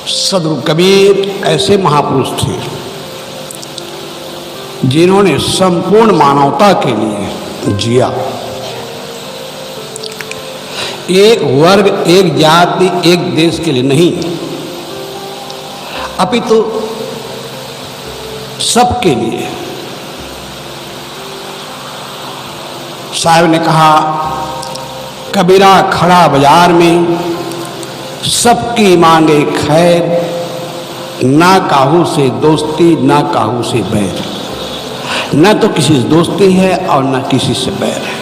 सदगुरु कबीर ऐसे महापुरुष थे जिन्होंने संपूर्ण मानवता के लिए जिया। एक वर्ग, एक जाति, एक देश के लिए नहीं, अपितु सबके लिए। साहब ने कहा, कबीरा खड़ा बाजार में, सबकी मांगे खैर, ना काहू से दोस्ती ना काहू से बैर। न तो किसी से दोस्ती है और न किसी से बैर है।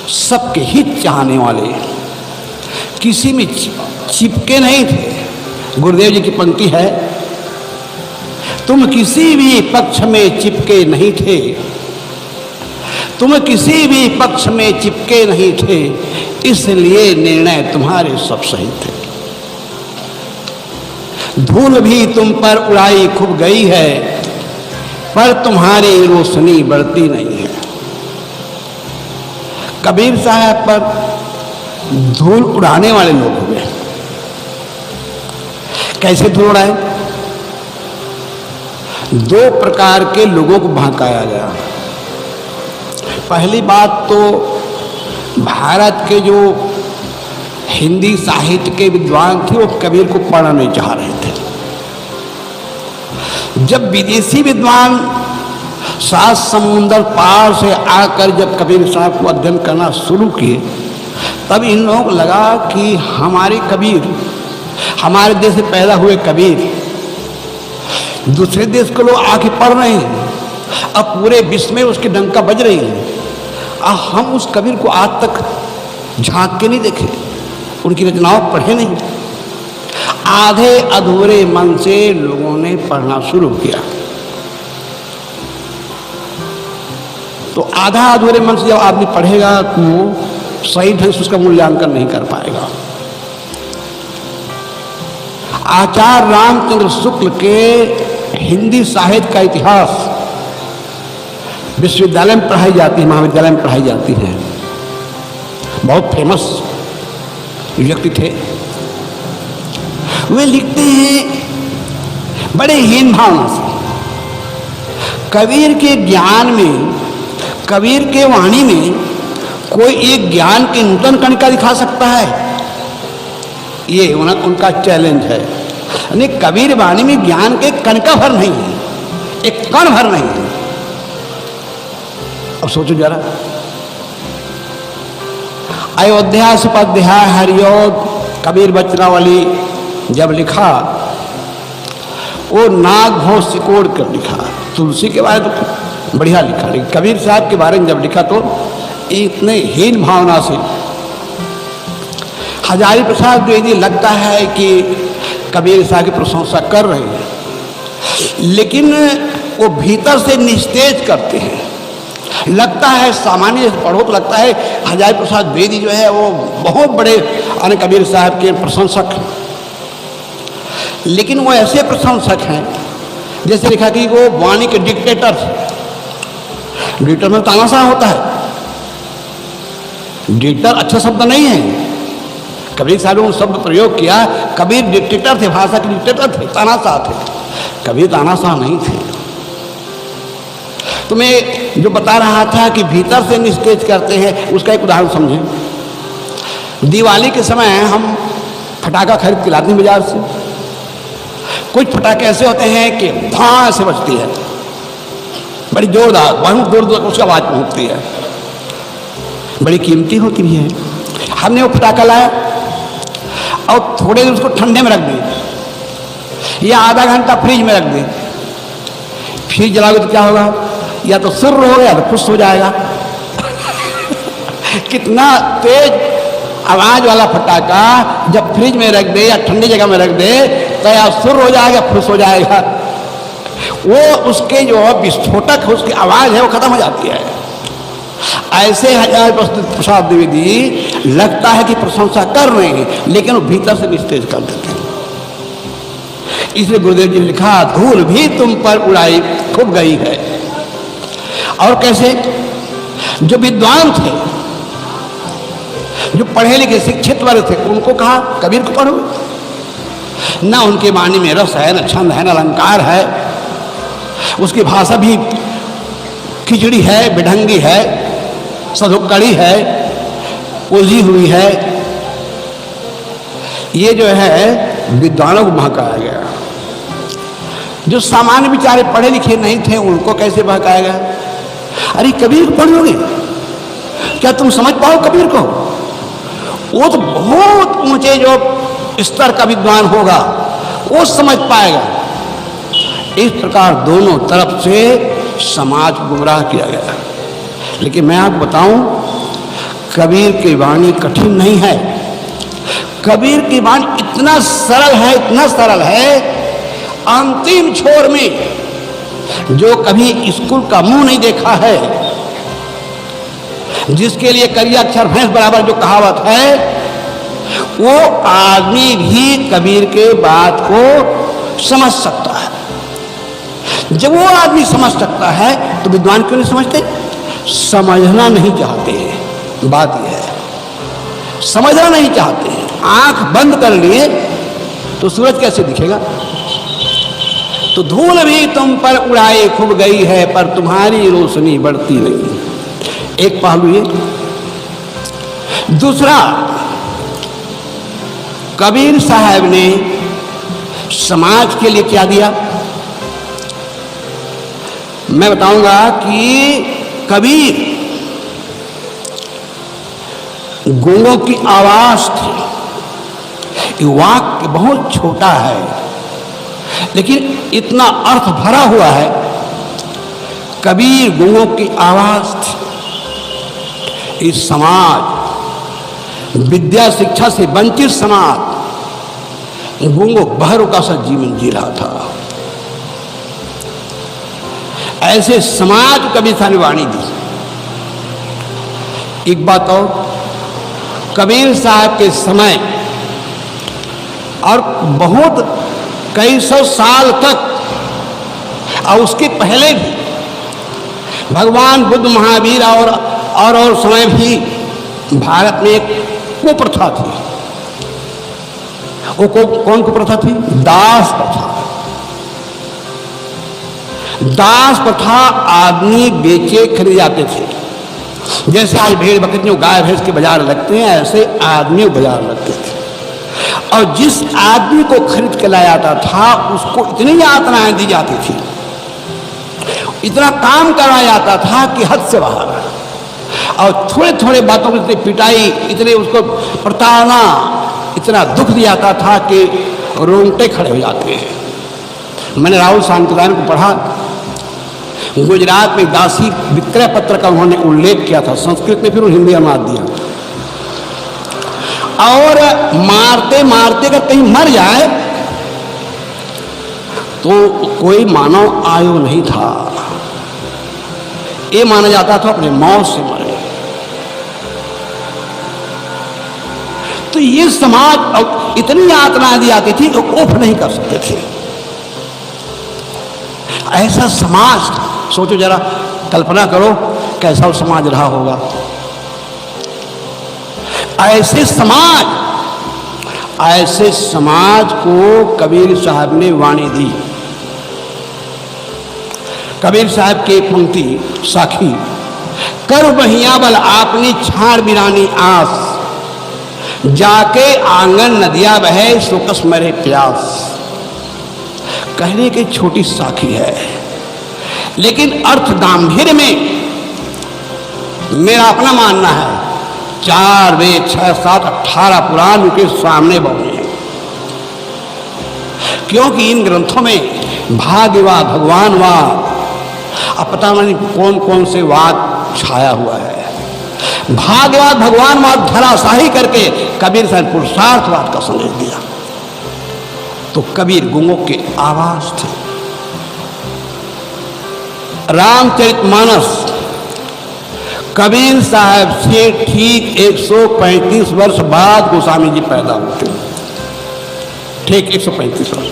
सबके हित चाहने वाले, किसी में चिपके नहीं थे। गुरुदेव जी की पंक्ति है, तुम किसी भी पक्ष में चिपके नहीं थे, तुम किसी भी पक्ष में चिपके नहीं थे, इसलिए निर्णय तुम्हारे सब सही थे। धूल भी तुम पर उड़ाई खूब गई है, पर तुम्हारी रोशनी बढ़ती नहीं है। कबीर साहब पर धूल उड़ाने वाले लोग हुए। कैसे धूल उड़ाए? दो प्रकार के लोगों को भड़काया गया। पहली बात तो भारत के जो हिंदी साहित्य के विद्वान थे वो कबीर को पढ़ना नहीं चाह रहे थे। जब विदेशी विद्वान सात समुंदर पार से आकर जब कबीर साहब को अध्ययन करना शुरू किए, तब इन लोगों को लगा कि हमारे कबीर, हमारे देश से पैदा हुए कबीर दूसरे देश के लोग आके पढ़ रहे हैं, अब पूरे विश्व में उसकी डंका बज रही है, और हम उस कबीर को आज तक झांक के नहीं देखे, उनकी रचनाओं पढ़े नहीं। आधे अधूरे मन से लोगों ने पढ़ना शुरू किया। तो आधा अधूरे मन से जब आदमी पढ़ेगा तो वो सही ढंग से उसका मूल्यांकन नहीं कर पाएगा। आचार्य रामचंद्र शुक्ल के हिंदी साहित्य का इतिहास विश्वविद्यालय में पढ़ाई जाती है, महाविद्यालय में पढ़ाई जाती है। बहुत फेमस व्यक्ति थे। वे लिखते हैं बड़े हीन भावना से, कबीर के ज्ञान में, कबीर के वाणी में कोई एक ज्ञान की नूतन कणिका दिखा सकता है? ये उनका चैलेंज है। यानी कबीर वाणी में ज्ञान के कणिका भर नहीं है, एक कण भर नहीं है। अब सोचो जरा, अयोध्या सुपध्याय हरियोग कबीर वचनावली जब लिखा, वो नाग भों सिकोड़ कर लिखा। तुलसी के बारे में तो बढ़िया लिखा, लेकिन कबीर साहब के बारे में जब लिखा तो इतने हीन भावना से। हजारी प्रसाद द्विवेदी लगता है कि कबीर साहब की प्रशंसा कर रहे हैं, लेकिन वो भीतर से निस्तेज करते हैं। लगता है सामान्य पढ़ो तो लगता है हजारी प्रसाद द्विवेदी जो है वो बहुत बड़े कबीर साहब के प्रशंसक हैं, लेकिन वो ऐसे प्रशंसक हैं जैसे लिखा कि वो वाणी के डिक्टेटर थे। डिक्टेटर में तानाशाह होता है, डिक्टेटर अच्छा शब्द नहीं है। कबीर साहब ने शब्द प्रयोग किया, कबीर डिक्टेटर थे, भाषा के डिक्टेटर थे, तानाशाह थे। कबीर तानाशाह नहीं थे। तुम्हें जो बता रहा था कि भीतर से निस्तेज करते हैं, उसका एक उदाहरण समझें। दिवाली के समय हम फटाका खरीद के लाते हैं बाजार से। कुछ फटाखे ऐसे होते हैं कि धां से बजती है, बड़ी जोरदार, बहुत दूर दूर उसकी आवाज पहुंचती है, बड़ी कीमती होती है। हमने वो फटाका लाया और थोड़े देर उसको ठंडे में रख दिए, या आधा घंटा फ्रिज में रख दिए। फ्रिज जलाओगे तो क्या होगा? या तो सुर होगा या तो खुश हो जाएगा। कितना तेज आवाज वाला फटाका जब फ्रिज में रख दे या ठंडी जगह में रख दे तो या सुर हो जाएगा, खुश हो जाएगा। वो उसके जो विस्फोटक है, उसकी आवाज है, वो खत्म हो जाती है। ऐसे हजारी प्रसाद द्विवेदी लगता है कि प्रशंसा कर रहे हैं, लेकिन वो भीतर से निस्तेज कर देते हैं। इसलिए गुरुदेव जी ने लिखा, धूल भी तुम पर उड़ाई खूब गई है। और कैसे? जो विद्वान थे, जो पढ़े लिखे शिक्षित वर्ग थे, उनको कहा कबीर को पढ़ो। न उनके वाणी में रस है, न छंद है, न अलंकार है। उसकी भाषा भी खिचड़ी है, बिढंगी है, सधुक्कड़ी है, उलझी हुई है। ये जो है विद्वानों को बहकाया गया। जो सामान्य बेचारे पढ़े लिखे नहीं थे उनको कैसे बहकाया गया? अरे कबीर को पढ़ोगे, क्या तुम समझ पाओ कबीर को? वो तो बहुत ऊंचे जो स्तर का विद्वान होगा वो समझ पाएगा। इस प्रकार दोनों तरफ से समाज गुमराह किया गया। लेकिन मैं आपको बताऊं, कबीर की वाणी कठिन नहीं है। कबीर की वाणी इतना सरल है, इतना सरल है, अंतिम छोर में जो कभी स्कूल का मुंह नहीं देखा है, जिसके लिए करिया अक्षर भैंस बराबर जो कहावत है, वो आदमी भी कबीर के बात को समझ सकता है। जब वो आदमी समझ सकता है तो विद्वान क्यों नहीं समझते? समझना नहीं चाहते हैं। बात यह है, समझना नहीं चाहते हैं। आंख बंद कर लिए तो सूरज कैसे दिखेगा? तो धूल भी तुम पर उड़ाई खूब गई है, पर तुम्हारी रोशनी बढ़ती नहीं। एक पहलू ये। दूसरा, कबीर साहब ने समाज के लिए क्या दिया? मैं बताऊंगा कि कबीर गूंगों की आवाज थी। वाक्य बहुत छोटा है लेकिन इतना अर्थ भरा हुआ है। कबीर गूंगों की आवाज थी। इस समाज, विद्या शिक्षा से वंचित समाज, गूंगों बहरों का सा जीवन जी रहा था। ऐसे समाज कबीर साहब ने वाणी दी। एक बात और, कबीर साहब के समय और बहुत कई सौ साल तक और उसके पहले भी भगवान बुद्ध, महावीर और समय भी भारत में एक कुप्रथा थी। वो कौन कुप्रथा थी? दास प्रथा। दास प्रथा आदमी बेचे खरीदे जाते थे। जैसे आज भेड़ बकरियों गाय भैंस के बाजार लगते हैं, ऐसे आदमी बाजार लगते थे। और जिस आदमी को खरीद के लाया जाता था उसको इतनी यातनाएं दी जाती थी, इतना काम कराया जाता था कि हद से बाहर। और थोड़े थोड़े बातों में इतनी पिटाई, इतने उसको प्रताड़ना, इतना दुख दिया जाता था कि रोंगटे खड़े हो जाते हैं। मैंने राहुल शांतिदान को पढ़ा। गुजरात में दासी विक्रय पत्र का उन्होंने उल्लेख किया था संस्कृत में, फिर हिंदी अनुवाद दिया। और मारते मारते अगर कहीं मर जाए तो कोई मानव आयु नहीं था। ये माना जाता था अपने मौत से मरे। तो ये समाज इतनी यातना दी जाती थी कि उफ नहीं कर सकते थे। ऐसा समाज, सोचो जरा, कल्पना करो कैसा वो समाज रहा होगा। ऐसे समाज को कबीर साहब ने वाणी दी। कबीर साहब की पंक्ति साखी, कर बहिया बल आपनी छाड़ बिरानी आस, जाके आंगन नदिया बहे सोकस मरे प्यास। कहने की छोटी साखी है लेकिन अर्थ गांधीर्य में मेरा अपना मानना है 4 वेद 6 7 18 पुराण उनके सामने बने हैं। क्योंकि इन ग्रंथों में भाग्यवाद, भगवानवाद, अब पता नहीं कौन कौन से वाद छाया हुआ है। भाग्यवाद, भगवानवाद धराशाही करके कबीर साहब पुरुषार्थवाद का संदेश दिया। तो कबीर गूंगों के आवाज थे। रामचरितमानस कबीर साहब से ठीक 135 वर्ष बाद गोस्वामी जी पैदा होते हैं। ठीक 135 वर्ष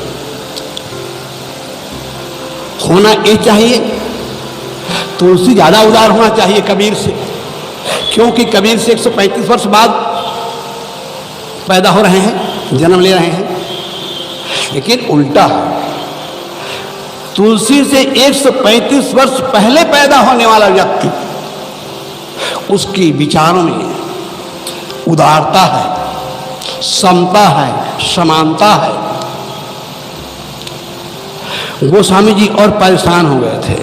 होना ये चाहिए। तुलसी ज्यादा उदार होना चाहिए कबीर से, क्योंकि कबीर से 135 वर्ष बाद पैदा हो रहे हैं, जन्म ले रहे हैं। लेकिन उल्टा है। तुलसी से 135 वर्ष पहले पैदा होने वाला व्यक्ति, उसकी विचारों में उदारता है, समता है, समानता है। गोस्वामी जी और परेशान हो गए थे।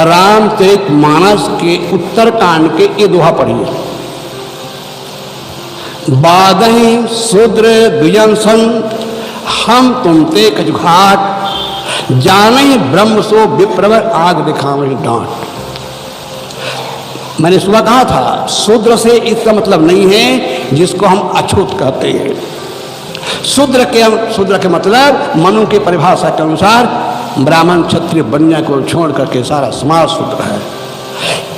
रामचरितमानस के उत्तरकांड के ये दोहा पढ़िए। बादहि शूद्र द्विजंसन हम तुम ते कछघाट, जानहि ब्रह्म सो विप्रवर आग दिखावहि डांट। मैंने सुबह कहा था, शूद्र से इसका मतलब नहीं है जिसको हम अछूत कहते हैं। शूद्र के मतलब मनु की परिभाषा के अनुसार ब्राह्मण क्षत्रिय बन्या को छोड़ करके सारा समाज शूद्र है।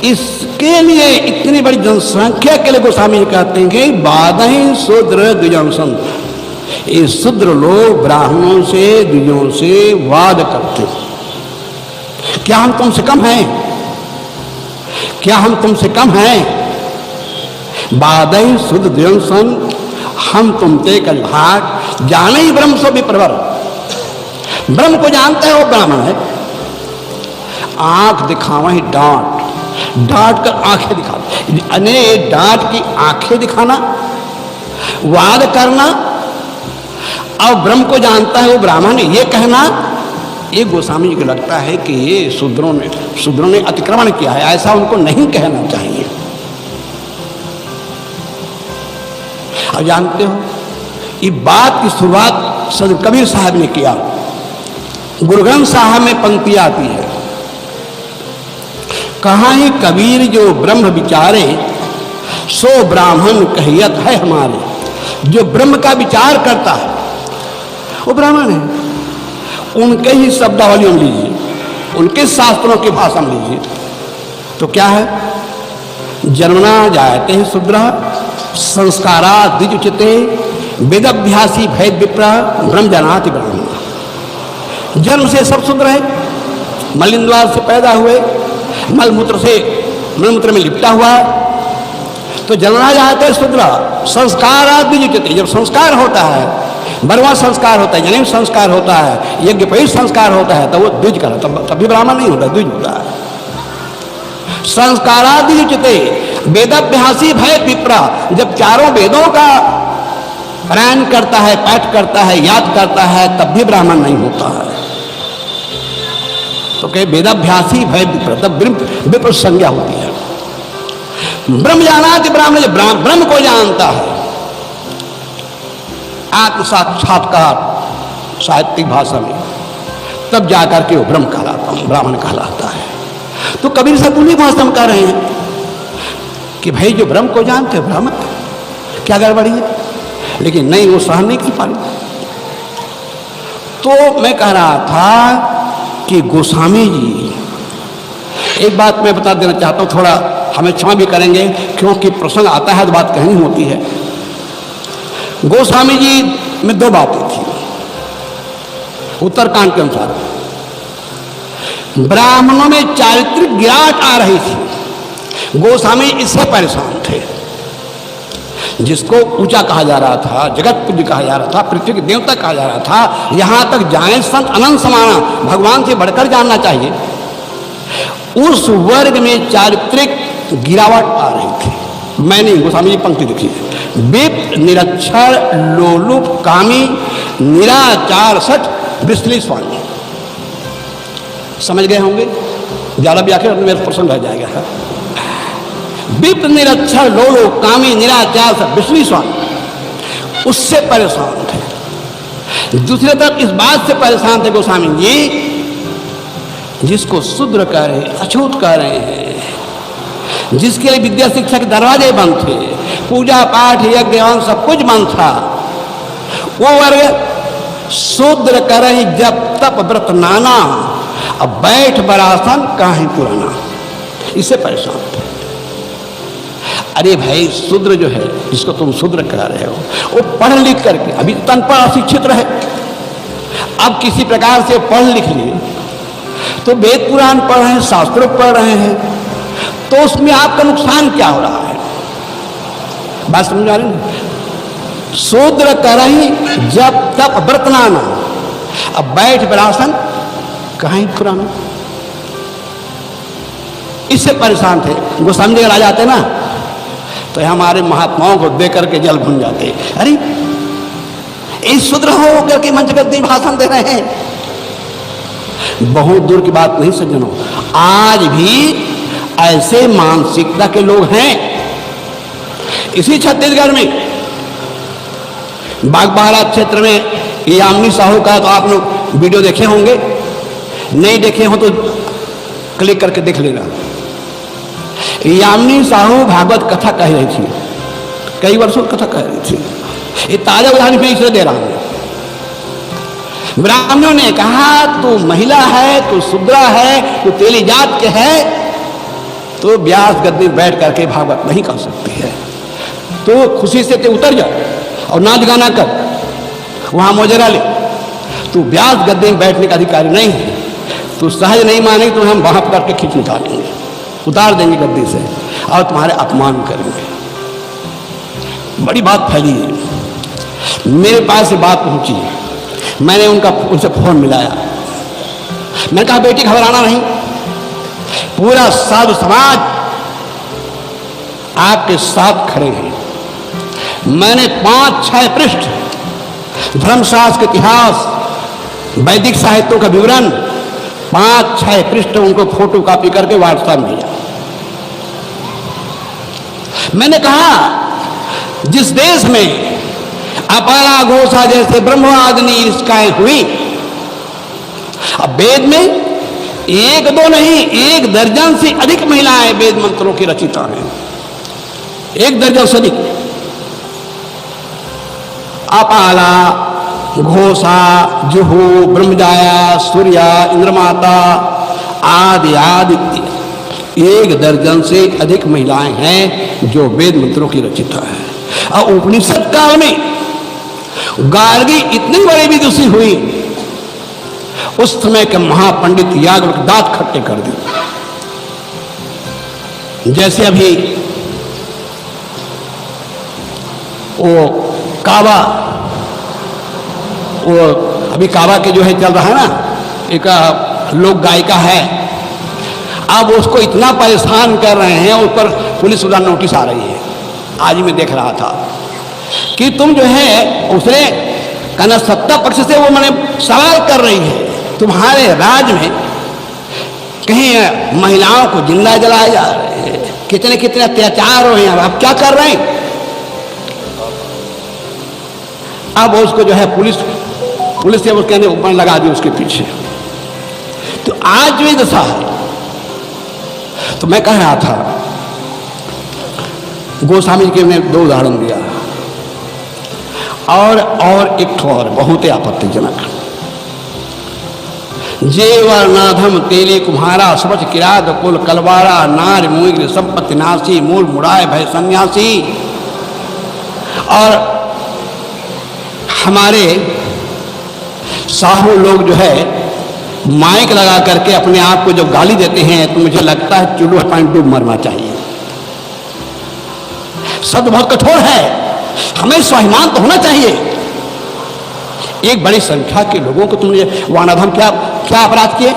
इसके लिए इतनी बड़ी जनसंख्या के लिए गोस्वामी कहते हैं कि बादहि शूद्र द्विजंसन, ये शूद्र लोग ब्राह्मणों से द्विजों से वाद करते। क्या हम तुमसे कम हैं? क्या हम तुमसे कम हैं? बादहि शूद्र द्विजंसन हम तुम ते कछघाट, जाने ही ब्रह्म सो विप्रवर। ब्रह्म को जानता है वो ब्राह्मण है। आंख दिखावा ही डांट, डांट कर आंखें दिखा, अने डांट की आंखें दिखाना, वाद करना और ब्रह्म को जानता है वो ब्राह्मण है, ये कहना, ये गोस्वामी जी को लगता है कि ये शूद्रों ने अतिक्रमण किया है। ऐसा उनको नहीं कहना चाहिए। और जानते हो, ये बात की शुरुआत सदर कबीर साहब ने किया। गुरु ग्रंथ साहब में पंक्ति आती है, कहाँ ही कबीर जो ब्रह्म विचारे, सो ब्राह्मण कहियत है हमारे। जो ब्रह्म का विचार करता है वो ब्राह्मण है। उनके ही शब्दावली में लीजिए, उनके शास्त्रों की भाषा में लीजिए तो क्या है, जन्मना जायते हैं शूद्र संस्कारा द्विजुचिते वेदाभ्यासी भैद विप्रा ब्रह्म जनाति ब्राह्मण। जन्म से सब शूद्र है, मलिंद्वार से पैदा हुए, मलमूत्र में लिपटा हुआ, तो जन्मना जाते हैं शूद्र संस्कारा द्विजुचिते। जब संस्कार होता है, बरवा संस्कार होता है, जन्म संस्कार होता है, यज्ञोपवीत संस्कार होता है, तो वो द्विज का तभी ब्राह्मण नहीं होता, द्विज होता है। संस्कारादिचिते वेदाभ्यासी भय विप्रा, जब चारों वेदों का पारायण करता है, पाठ करता है, याद करता है, तब भी ब्राह्मण नहीं होता है। तो कहे वेदाभ्यासी भय विप्रा, तब विप्र संज्ञा होती है। ब्रह्म जानाति ब्राह्मण, जब ब्रह्म को जानता है, आत्म साक्षात्कार साहित्यिक भाषा में, तब जाकर के वो ब्रह्म कहलाता है, ब्राह्मण कहलाता है। तो कबीर साहब उन्हीं भाषा में कह रहे हैं कि भाई जो ब्रह्म को जानते हो ब्राह्मण, क्या गड़बड़ी है? लेकिन नहीं, वो सहन नहीं कर पाए। तो मैं कह रहा था कि गोस्वामी जी, एक बात मैं बता देना चाहता हूँ, थोड़ा हमें क्षमा भी करेंगे क्योंकि प्रसंग आता है तो बात कहनी होती है। गोस्वामी जी में दो बातें थी उत्तरकांड के अनुसार। ब्राह्मणों में चारित्रिक गिरावट आ रही थी, गोस्वामी इससे परेशान थे। जिसको ऊंचा कहा जा रहा था, जगत पूज्य कहा जा रहा था, पृथ्वी के देवता कहा जा रहा था, यहां तक जाए संत अनंत समाना, भगवान से बढ़कर जानना चाहिए, उस वर्ग में चारित्रिक गिरावट आ रही थी। मैंने गोस्वामी जी पंक्ति लिखी, विप्र निरक्षर लोलुप कामी निराचार सठ विश्ली स्वामी। समझ गए होंगे, ज्यादा व्याख्या मेरा प्रसंग रह जाएगा। विप्र निरक्षर लोलुप कामी निराचार सठ विश्ली स्वामी, उससे परेशान थे। दूसरी तरफ इस बात से परेशान थे गोस्वामी जी, जिसको शूद्र कह रहे हैं, अछूत कह रहे हैं, जिसके लिए विद्या शिक्षा के दरवाजे बंद थे, पूजा पाठ यज्ञ सब कुछ बंद था, वो वर्ग शूद्र कर रही जब तप व्रत नाना, अब बैठ बरासन काहे पुराना, इससे परेशान थे। अरे भाई, शूद्र जो है, जिसको तुम शूद्र कह रहे हो, वो पढ़ लिख करके अभी तन पर अशिक्षित रहे, अब किसी प्रकार से पढ़ लिख लिए तो वेद पुराण पढ़ रहे हैं, शास्त्र पढ़ रहे हैं, तो उसमें आपका नुकसान क्या हो रहा है? बात समझ आ रही है? शूद्र करही जब तप व्रत नाना। अब बैठ विरासन कहीं पुराना। इससे परेशान थे। गोस्वामी जी आ जाते ना तो हमारे महात्माओं को देख करके जल भून जाते। अरे इस शूद्र हो करके मंच गद्दी भाषण दे रहे हैं। बहुत दूर की बात नहीं सज्जनों, आज भी ऐसे मानसिकता के लोग हैं। इसी छत्तीसगढ़ में बागबाहरा क्षेत्र में यामिनी साहू का तो आप लोग वीडियो देखे होंगे, नहीं देखे हो तो क्लिक करके देख लेना। यामिनी साहू भागवत कथा कह रही थी, कई वर्षों कथा कह रही थी। ये ताजा उदाहरण मैं इसलिए दे रहा हूं। ब्राह्मणों ने कहा तू महिला है, तू शूद्रा है, तू तेली जात के है, तो व्यास गद्दी बैठ करके भागवत नहीं कर सकती है। तो खुशी से ते उतर जा और नाच गाना कर, वहां मोजरा ले। तू व्यास गद्दी में बैठने का अधिकारी नहीं है। तू सहज नहीं मानेगी तो हम वहां करके खींच निकालेंगे, उतार देंगे गद्दी से और तुम्हारे अपमान करेंगे। बड़ी बात फैली है। मेरे पास ये बात पहुंची, मैंने उनसे फोन मिलाया। मैंने कहा बेटी घबराना नहीं, पूरा साधु समाज आपके साथ खड़े हैं। मैंने 5-6 पृष्ठ धर्मशास्त्र के इतिहास, वैदिक साहित्यों का विवरण 5-6 पृष्ठ उनको फोटो कॉपी करके व्हाट्सएप भेजा। मैंने कहा जिस देश में अपारा घोषा जैसे ब्रह्मवादिनी निष्काएं हुई, अब वेद में 1-2 नहीं 1 दर्जन से अधिक महिलाएं वेद मंत्रों की रचिता हैं। 1 दर्जन से अधिक। अपाला, घोषा, जुहू, ब्रह्मजाया, सूर्या, इंद्रमाता आदि आदि 1 दर्जन से अधिक महिलाएं हैं जो वेद मंत्रों की रचिता है। और उपनिषद काल में गार्गी इतनी बड़ी विदुषी हुई, उस समय के महापंडित याज्ञवल्क्य दांत खट्टे कर दिए। जैसे अभी वो कावा, वो अभी कावा के जो है चल रहा है ना, एक लोक गायिका है, अब उसको इतना परेशान कर रहे हैं, उस पर पुलिस वाला नोटिस आ रही है। आज ही मैं देख रहा था कि तुम जो है उसने कहना सत्ता पक्ष से वो मैंने सवाल कर रही है, तुम्हारे राज्य में कहीं महिलाओं को जिंदा जलाया जा रहे हैं, कितने कितने अत्याचार हो रहे हैं, आप क्या कर रहे हैं? अब उसको जो है पुलिस से उसके ऊपर लगा दी उसके पीछे। तो आज भी दशा है। तो मैं कह रहा था गोस्वामी जी के मैं 2 उदाहरण दिया और एक ठोर बहुत ही आपत्तिजनक। जेवरनाधम तेले कुम्हारा सबच किरात कुल कलवारा नार मुग्र संपत्ति नासी मूल मुड़ाए भय सन्यासी। और हमारे साहू लोग जो है माइक लगा करके अपने आप को जब गाली देते हैं तो मुझे लगता है चुल्लू पानी डूब मरना चाहिए। शब्द बहुत कठोर है, हमें स्वाभिमान तो होना चाहिए। एक बड़ी संख्या के लोगों को तुमने वानाधम क्या अपराध किए?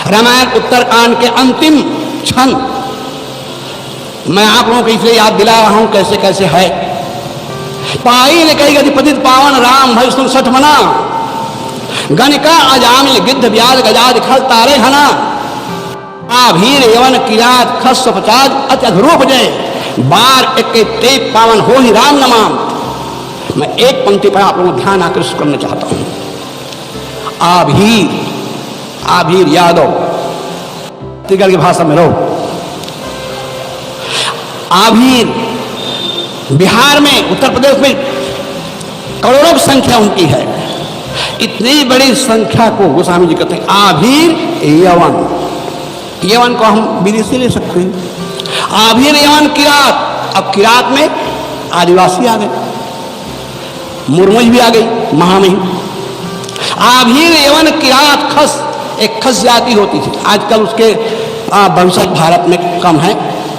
रामायण उत्तरकांड के अंतिम क्षण मैं आप लोगों को इसलिए याद दिला रहा हूं कैसे कैसे है। पाई ने कही गतिपतित पावन राम भय सुन 60 मना, गणिका अजामिल गिद्ध व्याज गजाद खल तारे हना, आभीर यवन किरात खस 50 अति अधरूप जय, बार 21 पावन हो ही राम नमाम। मैं एक पंक्ति पर आप लोगों को ध्यान आकर्षित करना चाहता हूं। आभीर यादव, छत्तीसगढ़ की भाषा में रहो। आभीर बिहार में, उत्तर प्रदेश में करोड़ों की संख्या उनकी है। इतनी बड़ी संख्या को गोस्वामी जी कहते हैं आभीर यवन। यवन को हम विदेशी ले सकते हैं। आभीर यवन किरात, अब किरात में आदिवासी आ गए, मुर्मुज भी आ गई, महामहिम। आभीर यवन किरात खस, एक खस जाति होती थी, आजकल उसके वंशज भारत में कम है,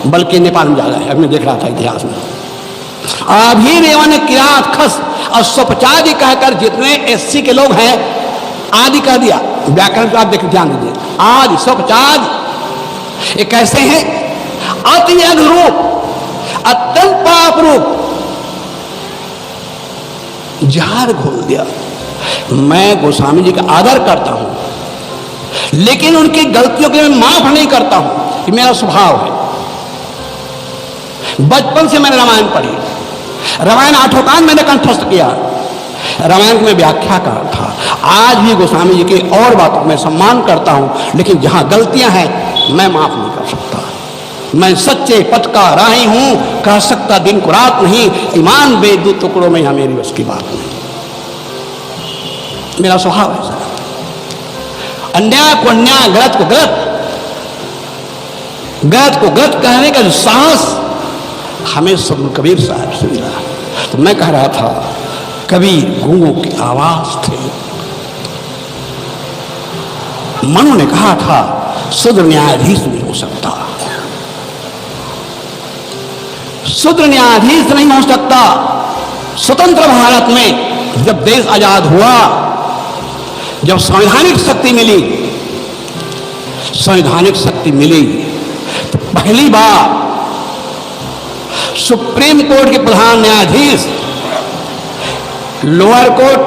बल्कि नेपाल में ज्यादा है। अब मैं देख रहा था इतिहास में अभिरेवन किरात खस और स्वपचादी कहकर जितने एससी के लोग हैं आदि कह दिया। व्याकरण को आप देख ध्यान दीजिए, आदि स्वपचाद ये कैसे हैं? अति अधरूप, अत्यंत पाप रूप, जहर घोल दिया। मैं गोस्वामी जी का आदर करता हूं, लेकिन उनकी गलतियों के मैं माफ नहीं करता हूं, कि मेरा स्वभाव है। बचपन से मैंने रामायण पढ़ी, रामायण 8 कांड मैंने कंठस्थ किया, रामायण की मैं व्याख्याकार था। आज भी गोस्वामी जी की और बातों में सम्मान करता हूं, लेकिन जहां गलतियां हैं मैं माफ नहीं कर सकता। मैं सच्चे पथ का राही हूं, कह सकता दिन को रात नहीं, ईमान बेदू टुकड़ों में यहां मेरी बस की बात नहीं। मेरा स्वभाव है सर, अन्याय को अन्याय, गलत को गलत, गलत को गलत कहने का जो साहस हमें सब कबीर साहब से मिला। तो मैं कह रहा था कबीर गूंगों की आवाज थे। मनु ने कहा था शूद्र न्यायाधीश नहीं हो सकता, शूद्र न्यायाधीश नहीं हो सकता। स्वतंत्र भारत में जब देश आजाद हुआ, जब संवैधानिक शक्ति मिली, संवैधानिक शक्ति मिली तो पहली बार सुप्रीम कोर्ट के प्रधान न्यायाधीश, लोअर कोर्ट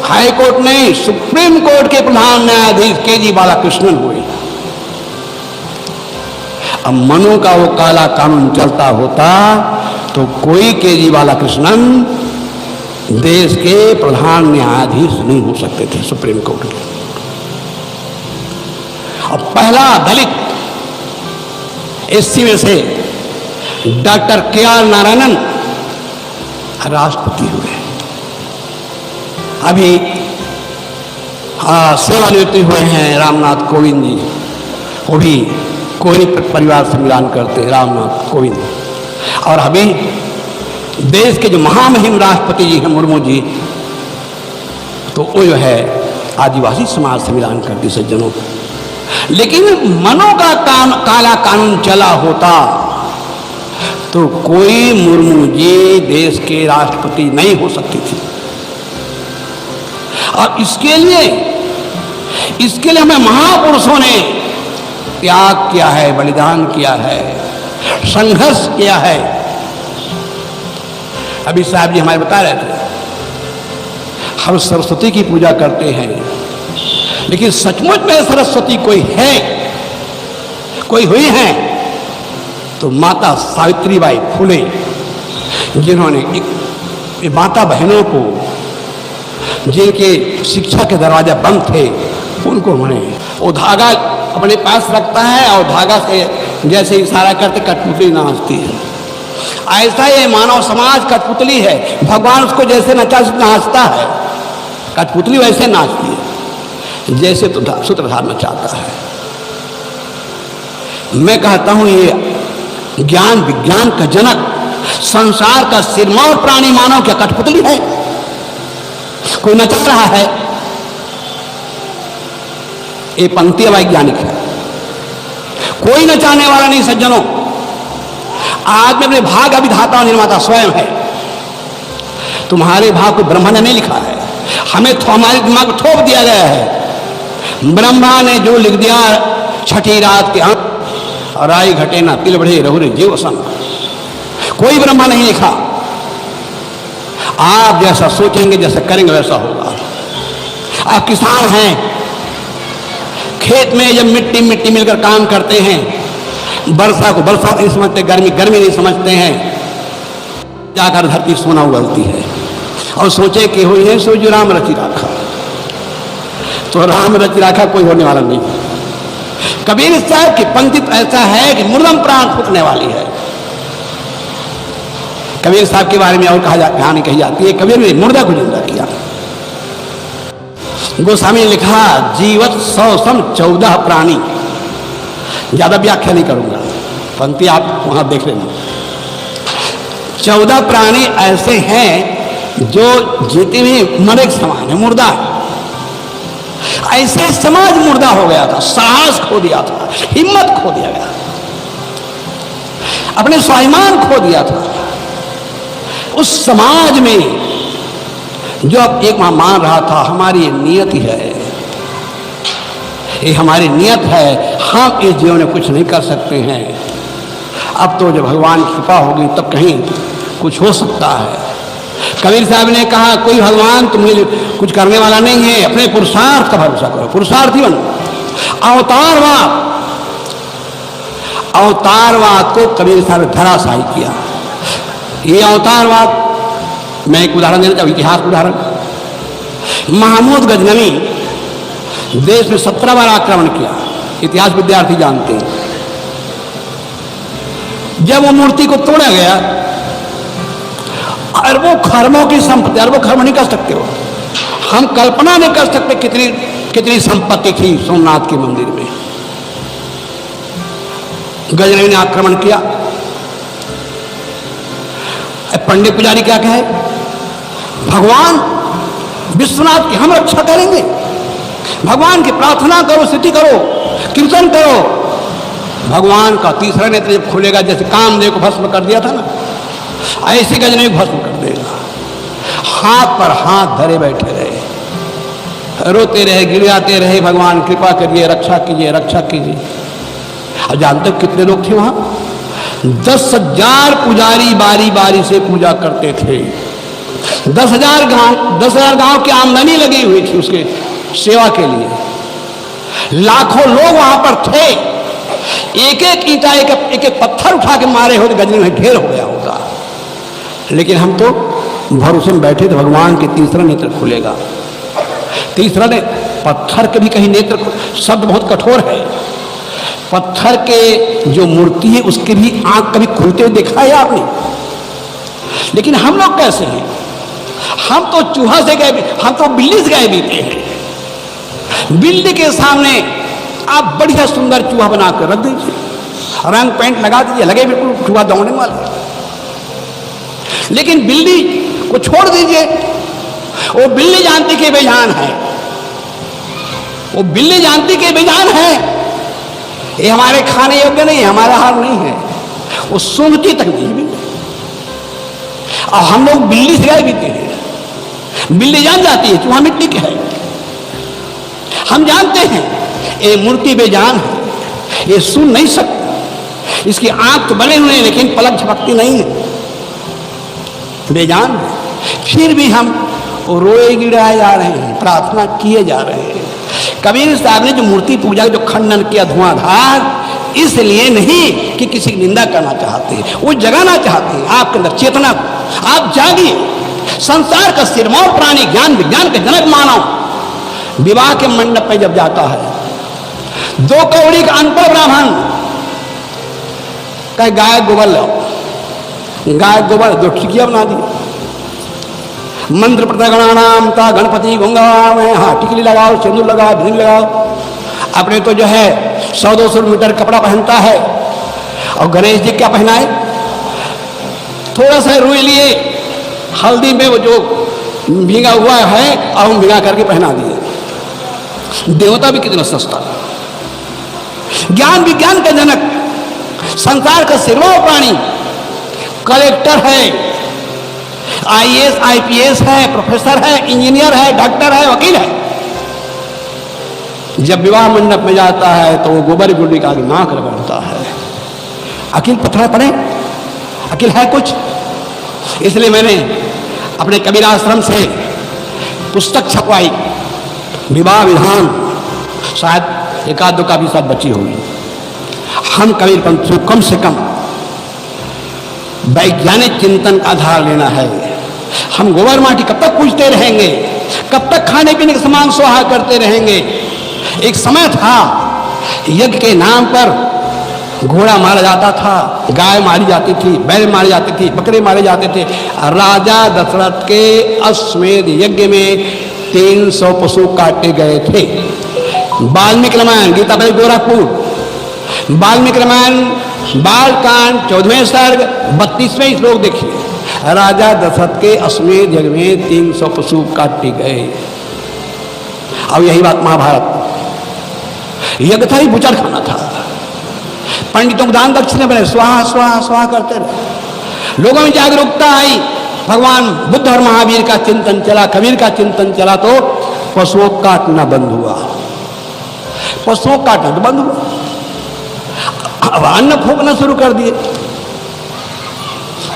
हाई कोर्ट नहीं, सुप्रीम कोर्ट के प्रधान न्यायाधीश के.जी. बालाकृष्णन हुए। अब मनु का वो काला कानून चलता होता तो कोई के.जी. बालाकृष्णन देश के प्रधान न्यायाधीश नहीं हो सकते थे सुप्रीम कोर्ट के। अब पहला दलित एससी में से डॉक्टर के.आर. नारायणन राष्ट्रपति हुए। अभी सेवानिवृत्त हुए हैं रामनाथ कोविंद जी, वो भी कोहली परिवार से मिलान करते हैं, रामनाथ कोविंद। और अभी देश के जो महामहिम राष्ट्रपति जी हैं मुर्मू जी, तो वो जो है आदिवासी समाज से मिलान करती सज्जनों। लेकिन मनु का काला कानून चला होता तो कोई मुर्मू जी देश के राष्ट्रपति नहीं हो सकती थी। और इसके लिए हमें महापुरुषों ने त्याग किया है, बलिदान किया है, संघर्ष किया है। अभी साहब जी हमारे बता रहे थे हम सरस्वती की पूजा करते हैं, लेकिन सचमुच में सरस्वती कोई है, कोई हुई है तो माता सावित्रीबाई फुले, जिन्होंने माता बहनों को जिनके शिक्षा के दरवाजा बंद थे उनको उन्होंने वो धागा अपने पास रखता है और धागा से जैसे इशारा करते कठपुतली नाचती है। ऐसा ये मानव समाज कठपुतली है। भगवान उसको जैसे नाचता है, कठपुतली वैसे नाचती है जैसे तो सूत्रधार नचाता है। मैं कहता हूं ये ज्ञान विज्ञान का जनक, संसार का सिरमौर प्राणी मानव क्या कठपुतली है? कोई नच रहा है? ये पंक्ति वैज्ञानिक है, कोई नचाने वाला नहीं सज्जनों। आज में अपने भाग अभिधाता और निर्माता स्वयं है। तुम्हारे भाग को ब्रह्मा ने नहीं लिखा है, हमें हमारे दिमाग में थोप दिया गया है। ब्रह्मा ने जो लिख दिया छठी रात के अंत, और आई घटे ना तिल बढ़े रहुरे जीव संग, कोई ब्रह्मा नहीं लिखा। आप जैसा सोचेंगे जैसा करेंगे वैसा होगा। आप किसान हैं, खेत में जब मिट्टी मिट्टी मिलकर काम करते हैं, वर्षा को वर्षा नहीं समझते, गर्मी गर्मी नहीं समझते हैं, जाकर धरती सोना उगलती है और सोचे कि हुई है सो जो राम रचि राखा। तो राम रचि राखा कोई होने वाला नहीं। कबीर साहब की पंक्ति ऐसा है कि मुर्दम प्राण फूकने वाली है। कबीर साहब के बारे में और कहानी कही जाती है, कबीर ने मुर्दा को जिंदा किया। गोस्वामी ने लिखा जीवत 100 सम 14 प्राणी। ज्यादा व्याख्या नहीं करूंगा, पंक्ति आप वहां देख लेना। 14 प्राणी ऐसे हैं जो जीते हुए मरे के समान है, मुर्दा है। ऐसे समाज मुर्दा हो गया था, साहस खो दिया था, हिम्मत खो दिया गया, अपने स्वाभिमान खो दिया था। उस समाज में जो अब एक मान रहा था हमारी ये नियत ही है, ये हमारी नियत है, हम इस जीवन में कुछ नहीं कर सकते हैं, अब तो जब भगवान की कृपा होगी तब कहीं कुछ हो सकता है। कबीर साहब ने कहा कोई भगवान तुम्हें कुछ करने वाला नहीं है, अपने पुरुषार्थ का भरोसा करो, पुरुषार्थी बनो। अवतारवाद को कबीर साहब ने धराशायी किया। ये अवतारवाद, मैं एक उदाहरण देना चाहूँ, इतिहास उदाहरण। महमूद गजनवी देश में 17 बार आक्रमण किया, इतिहास विद्यार्थी जानते हैं। जब वो मूर्ति को तोड़ा गया, अरबों खरबों की संपत्ति, अरबों खरब नहीं कर सकते हो, हम कल्पना नहीं कर सकते कितनी कितनी संपत्ति थी सोमनाथ के मंदिर में। गजनवी ने आक्रमण किया। पंडित पुजारी क्या कहे, भगवान विश्वनाथ की हम रक्षा करेंगे, भगवान की प्रार्थना करो, स्तुति करो, कीर्तन करो। भगवान का तीसरा नेत्र जब खुलेगा, जैसे कामदेव को भस्म कर दिया था ना, ऐसे गजनवी भस्म कर देगा। हाथ पर हाथ धरे बैठे रहे, रोते रहे, गिड़गिड़ाते रहे, भगवान कृपा करिए, रक्षा कीजिए, रक्षा कीजिए। और जानते हो कितने लोग थे वहां? 10,000 पुजारी बारी बारी से पूजा करते थे। 10,000 गांव की आमदनी लगी हुई थी उसके सेवा के लिए। लाखों लोग वहां पर थे। एक एक ईंटा, एक एक पत्थर उठा के मारे होते, गजनी में ढेर हो गया होता। लेकिन हम तो भरोसे में बैठे थे, भगवान के तीसरा नेत्र खुलेगा। तीसरा ने पत्थर के भी कहीं नेत्र, शब्द बहुत कठोर है। पत्थर के जो मूर्ति है उसके भी आंख कभी खुलते हुए देखा है आपने? लेकिन हम लोग कैसे हैं? हम तो चूहा से गए, हम तो बिल्ली से गए बीते हैं। बिल्ली के सामने आप बढ़िया सुंदर चूहा बनाकर रख दीजिए, रंग पेंट लगा दीजिए, लगे बिल्कुल चूहा दौड़ने वाला। लेकिन बिल्ली को छोड़ दीजिए, वो बिल्ली जानती कि बेजान है, वो बिल्ली जानती कि बेजान है, ये हमारे खाने योग्य नहीं है, हमारा हार नहीं है, वो सूंघती तक नहीं बिल्ली। और हम लोग बिल्ली से गए बीते हैं। बिल्ली जान जाती है चूहा मिट्टी के है। हम जानते हैं ये मूर्ति बेजान है, ये सुन नहीं सकता, इसकी आंख तो बने हुए हैं लेकिन पलक झपकती नहीं है, बेजान है। फिर भी हम रोए गिड़ाए जा रहे हैं, प्रार्थना किए जा रहे हैं। कबीर साहब ने जो मूर्ति पूजा जो खंडन किया धुआंधार, इसलिए नहीं कि किसी की निंदा करना चाहते हैं, वो जगाना चाहते हैं आपके अंदर चेतना को। आप जागिए। संसार का सिरमौर प्राणी, ज्ञान विज्ञान के जनक मानव विवाह के मंडप पे जब जाता है, 2 कौड़ी का अनपढ़ ब्राह्मण कहे गाय गोबर लाओ, गाय गोबर 2 टिकिया बना दी, मंत्र प्रतगणानाम ता गणपति गंगा में, हाँ टिकली लगाओ, सिंदूर लगाओ, भिंग लगाओ। अपने तो जो है 100-200 मीटर कपड़ा पहनता है, और गणेश जी क्या पहनाए, थोड़ा सा रुई लिए, हल्दी में वो जो भीगा हुआ है और हम भिगा करके पहना दिए। देवता भी कितना सस्ता। ज्ञान विज्ञान का जनक, संसार का सिरमौर प्राणी, कलेक्टर है, IAS IPS है, प्रोफेसर है, इंजीनियर है, डॉक्टर है, वकील है। जब विवाह मंडप में जाता है तो वो गोबर गुड्डी का नाक रगड़ता है। अकिल पत्थर पड़े, अकिल है कुछ। इसलिए मैंने अपने कबीर आश्रम से पुस्तक छपवाई, विवाह विधान, शायद 1-2 का भी साथ बची होगी। हम कबीर पंथ को कम से कम वैज्ञानिक चिंतन का आधार लेना है। हम गोबर माटी कब तक पूजते रहेंगे? कब तक खाने पीने के सामान स्वाहा करते रहेंगे? एक समय था यज्ञ के नाम पर घोड़ा मारा जाता था, गाय मारी जाती थी, बैल मारी जाती थी, बकरे मारे जाते थे। राजा दशरथ के अश्वमेध यज्ञ में 300 पशु काटे गए थे। वाल्मीकि रामायण, गीता भाई गोरखपुर, वाल्मीकि रामायण बालकांड 14वें सर्ग 32वें श्लोक देखिए। राजा दशरथ के अश्वमेध यज्ञ में 300 पशु काटे गए। अब यही बात महाभारत यज्ञ था, ही बुचड़ खाना था। पंडितों को दान दक्षिणा बने, स्वाहा स्वाहा स्वाहा करते रहे। लोगों में जागरूकता आई, भगवान बुद्ध और महावीर का चिंतन चला, कबीर का चिंतन चला, तो पशुओं को काटना बंद हुआ, पशुओं को काटना तो बंद हुआ। अब अन्न फूकना शुरू कर दिए,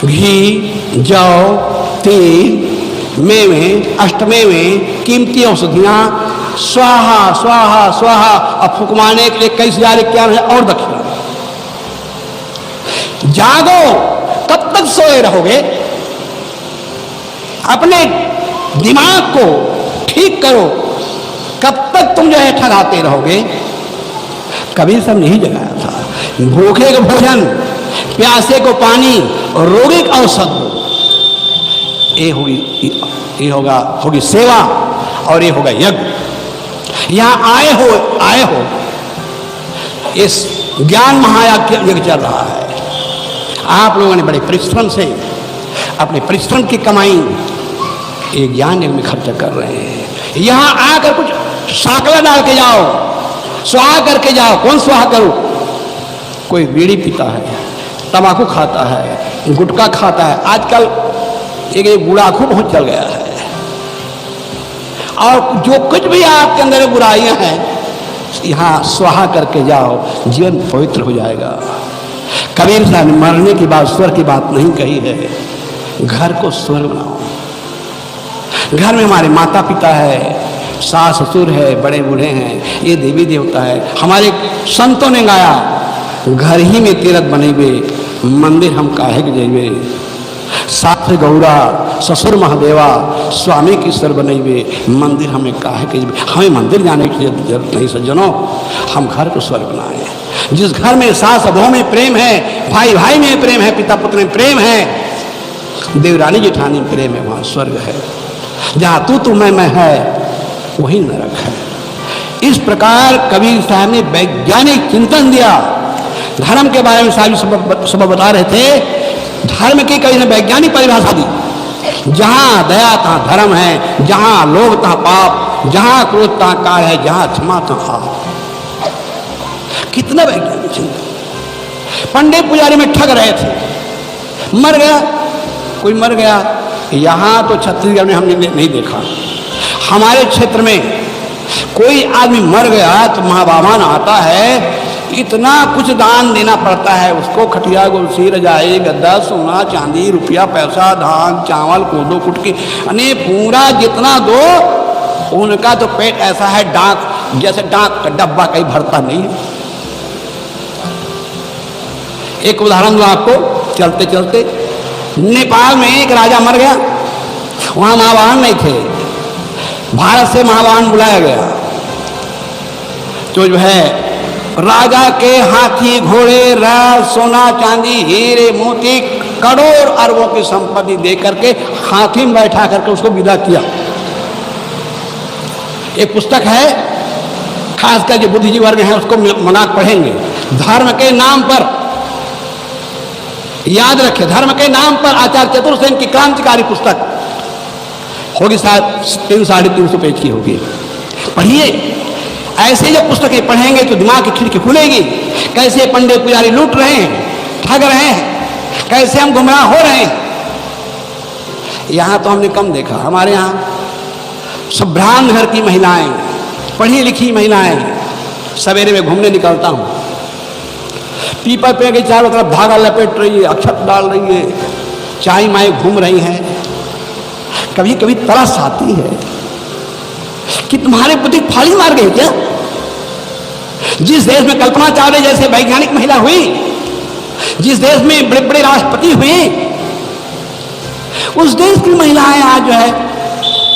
घी, जौ, तेल, मेवे, अष्टमेवे, कीमती औषधियां, स्वाहा स्वाहा स्वाहा। अब फुकवाने के लिए 21,051 है और दक्षिणा। जागो, कब तक सोए रहोगे? अपने दिमाग को ठीक करो, कब तक तुम जो है ठगाते रहोगे? कबीर सब नहीं जगाया था, भूखे को भोजन, प्यासे को पानी और रोगी को औषध। ये होगी सेवा और ये होगा यज्ञ। यहां आए हो इस ज्ञान महायज्ञ चल रहा है। आप लोगों ने बड़े परिश्रम से अपने परिश्रम की कमाई एक ज्ञान यज्ञ में खर्च कर रहे हैं। यहां आकर कुछ साकला डाल के जाओ, स्वाहा करके जाओ। कौन स्वाहा करो? कोई बीड़ी पीता है, तंबाकू खाता है, गुटखा खाता है। आजकल एक गुड़ाखू बहुत चल गया है, और जो कुछ भी आपके अंदर बुराइयां हैं, यहां स्वाहा करके जाओ, जीवन पवित्र हो जाएगा। कबीर साहब ने मरने की बात, स्वर्ग की बात नहीं कही है। घर को स्वर्ग बनाओ। घर में हमारे माता पिता है, सास ससुर है, बड़े बूढ़े हैं, ये देवी देवता है। हमारे संतों ने गाया, घर ही में तीरथ बनेबे, मंदिर हम काहे के जेबे। साथ गौरा ससुर महादेवा, स्वामी की सर बनेबे, मंदिर हमें काहे के जेबे। हमें मंदिर जाने की जरूरत नहीं सज्जनों, हम घर को स्वर्ग बनाए। जिस घर में सास बहू में प्रेम है, भाई भाई में प्रेम है, पिता पुत्र में प्रेम है, देवरानी जेठानी में प्रेम है, वहां स्वर्ग है। जहां तू मैं है, वही नरक है। इस प्रकार कबीर साहब ने वैज्ञानिक चिंतन दिया। धर्म के बारे में साहब सब बता रहे थे। धर्म की कवि ने वैज्ञानिक परिभाषा दी। जहां दया तहां धर्म है, जहां लोभ तहां पाप, जहां क्रोध तहां काल है, जहां क्षमा तहां पाप। कितना वैज्ञानिक चिंतन। पंडित पुजारी में ठग रहे थे, मर गया, कोई मर गया। यहां तो छत्तीसगढ़ में हमने नहीं देखा। हमारे क्षेत्र में कोई आदमी मर गया तो महाबामान आता है, इतना कुछ दान देना पड़ता है उसको। खटिया कुर्सी रजाई गद्दा सोना चांदी रुपया पैसा धान चावल कोदो कुटकी, अने पूरा जितना दो। उनका तो पेट ऐसा है डाक, जैसे डाक का डब्बा कहीं भरता नहीं। एक उदाहरण दूं आपको, चलते चलते नेपाल में एक राजा मर गया। वहां महावाहन नहीं थे, भारत से महावाहन बुलाया गया। तो जो है राजा के हाथी घोड़े रथ सोना चांदी हीरे मोती करोड़ अरबों की संपत्ति देकर के हाथी में बैठा करके उसको विदा किया। एक पुस्तक है, खासकर जो बुद्धिजीवी वर्ग है उसको मना पढ़ेंगे। धर्म के नाम पर, याद रखें, धर्म के नाम पर आचार्य चतुर्सेन की क्रांतिकारी पुस्तक होगी, शायद 300-350 पेज की होगी। पढ़िए। ऐसे जब पुस्तकें पढ़ेंगे तो दिमाग की खिड़की खुलेगी। कैसे पंडित पुजारी लूट रहे हैं, ठग रहे हैं, कैसे हम गुमराह हो रहे हैं। यहां तो हमने कम देखा। हमारे यहां सब ब्राह्मण घर की महिलाएं, पढ़ी लिखी महिलाएं, सवेरे में घूमने निकलता हूं, पीपल पेड़ के चारों तरफ धागा लपेट रही है, अक्षत डाल रही है, चाय माए घूम रही हैं। कभी कभी तरस आती है कि तुम्हारे बुद्धि फाड़ी मार गई क्या? जिस देश में कल्पना चावला जैसे वैज्ञानिक महिला हुई, जिस देश में बड़े बड़े राष्ट्रपति हुए, उस देश की महिलाएं आज जो है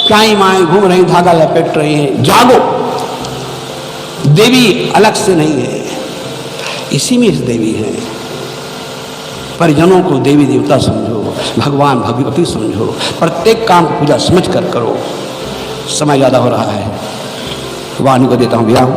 चाय माए घूम रही, धागा लपेट रही हैं। जागो, देवी अलग से नहीं है, इसी में इस देवी है। परिजनों को देवी देवता समझो, भगवान भगवती समझो, प्रत्येक काम को पूजा समझ कर करो। समय ज्यादा हो रहा है, वाणी को देता हूं विराम।